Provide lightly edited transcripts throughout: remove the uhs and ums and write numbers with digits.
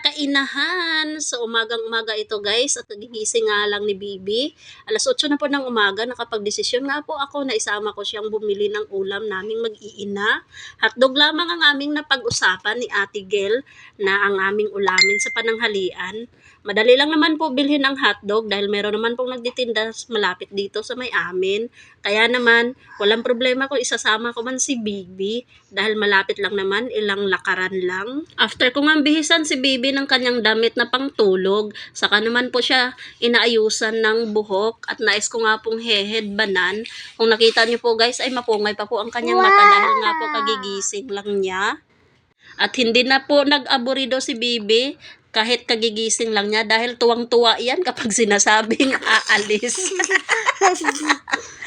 kainahan. So, umagang-umaga ito guys at nagigising nga lang ni Bibi. Alas 8 na po ng umaga, nakapag-desisyon nga po ako na isama ko siyang bumili ng ulam naming mag-iina. Hotdog lamang ang aming napag-usapan ni Ate Gel na ang aming ulamin sa pananghalian. Madali lang naman po bilhin ang hotdog dahil meron naman pong nagtitinda malapit dito sa may amin. Kaya naman, walang problema kung isasama ko man si Bibi dahil malapit lang naman, ilang lakaran lang. After kong ambihisan si Bibi ng kanyang damit na pangtulog, saka naman po siya inaayusan ng buhok at nais ko nga pong headbanan. Kung nakita niyo po guys ay mapungay pa po ang kanyang mata dahil nga po kagigising lang niya. At hindi na po nag-aburido si Bibi kahit kagigising lang niya dahil tuwang-tuwa yan kapag sinasabing aalis.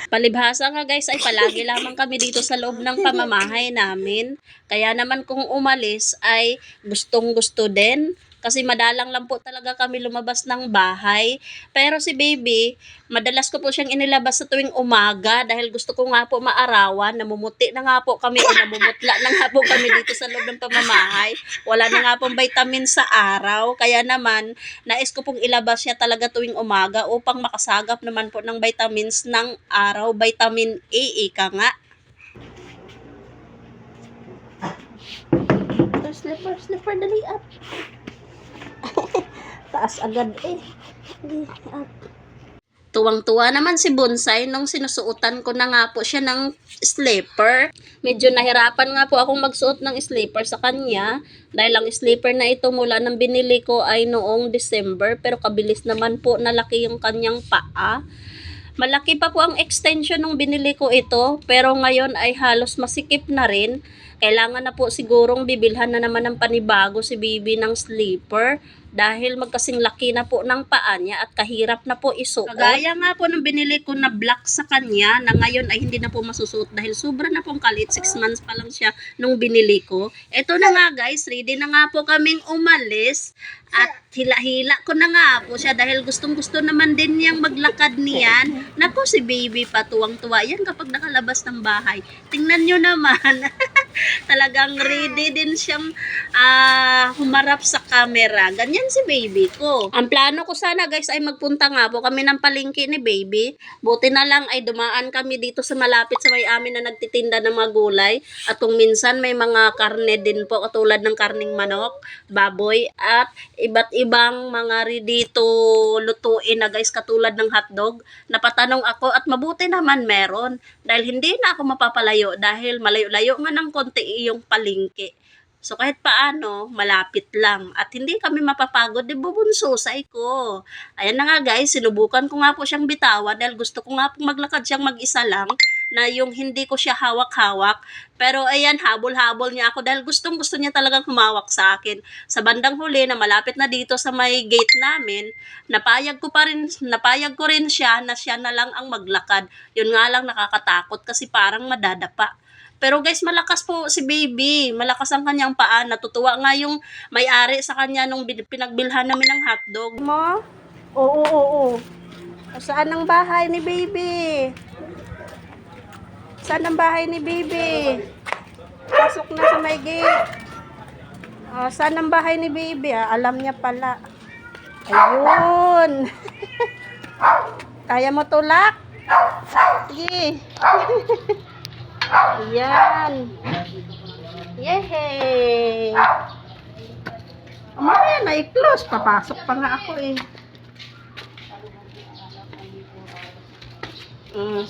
Palibhasa nga guys ay palagi lamang kami dito sa loob ng pamamahay namin. Kaya naman kung umalis ay gustong-gusto din. Kasi madalang lang po talaga kami lumabas ng bahay. Pero si Baby, madalas ko po siyang inilabas sa tuwing umaga dahil gusto ko nga po maarawan. Namumuti na nga po kami o namumutla na nga po kami dito sa loob ng pamamahay. Wala na nga pong vitamin sa araw. Kaya naman, nais ko pong ilabas siya talaga tuwing umaga upang makasagap naman po ng vitamins ng araw. Vitamin A, ika nga. Slipper, dali up. Taas agad eh. Tuwang-tuwa naman si Bonsai nung sinusuotan ko na nga po siya ng slipper. Medyo nahirapan nga po akong magsuot ng slipper sa kanya dahil ang slipper na ito mula nang binili ko ay noong December pero kabilis naman po nalaki yung kanyang paa. Malaki pa po ang extension nung binili ko ito pero ngayon ay halos masikip na rin. Kailangan na po sigurong bibilhan na naman ng panibago si Bibi ng slipper dahil magkasing laki na po ng paa niya at kahirap na po isuot. Kagaya nga po nung binili ko na black sa kanya na ngayon ay hindi na po masusuot dahil sobra na pong kalit. 6 months pa lang siya nung binili ko. Ito na nga guys, ready na nga po kaming umalis at hila-hila ko na nga po siya dahil gustong-gusto naman din niyang maglakad niyan. Naku, si Baby pa tuwang-tuwa yan kapag nakalabas ng bahay. Tingnan nyo naman. Talagang ready din siyang humarap sa camera. Ganyan si Baby ko. Ang plano ko sana guys ay magpunta nga po kami ng palengke ni Baby. Buti na lang ay dumaan kami dito sa malapit sa may amin na nagtitinda ng mga gulay. At kung minsan may mga karne din po katulad ng karning manok, baboy at iba't ibang mga ready to lutuin na guys katulad ng hotdog. Napatanong ako at mabuti naman meron dahil hindi na ako mapapalayo dahil malayo-layo nga ng konti yung palengke. So kahit paano, malapit lang. At hindi kami mapapagod, di bubunsusay ko. Ayan na nga guys, sinubukan ko nga po siyang bitawan dahil gusto ko nga po maglakad siyang mag-isa lang na yung hindi ko siya hawak-hawak. Pero ayan, habol-habol niya ako dahil gustong-gusto niya talagang humawak sa akin. Sa bandang huli na malapit na dito sa may gate namin, napayag ko rin siya na lang ang maglakad. Yun nga lang nakakatakot kasi parang madadapa. Pero guys, malakas po si Baby. Malakas ang kanyang paa. Natutuwa nga yung may-ari sa kanya nung pinagbilhan namin ng hotdog. Mo? Oo. Saan ang bahay ni Baby? Saan ang bahay ni Baby? Pasok na sa may gate. Saan ang bahay ni Baby? Alam niya pala. Ayun. Kaya mo tulak? Sige. Ayan. Yehey. Mamaya na i-close. Papasok pa nga ako eh.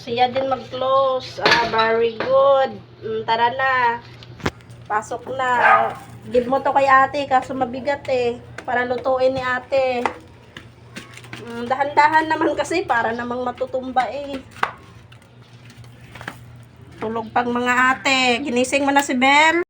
Siya din mag-close. Very good. Tara na. Pasok na. Give mo to kay ate kaso mabigat eh. Para lutuin ni ate. Dahan-dahan naman kasi para namang matutumba eh. Tulog pang mga ate. Ginising mo na si Bel?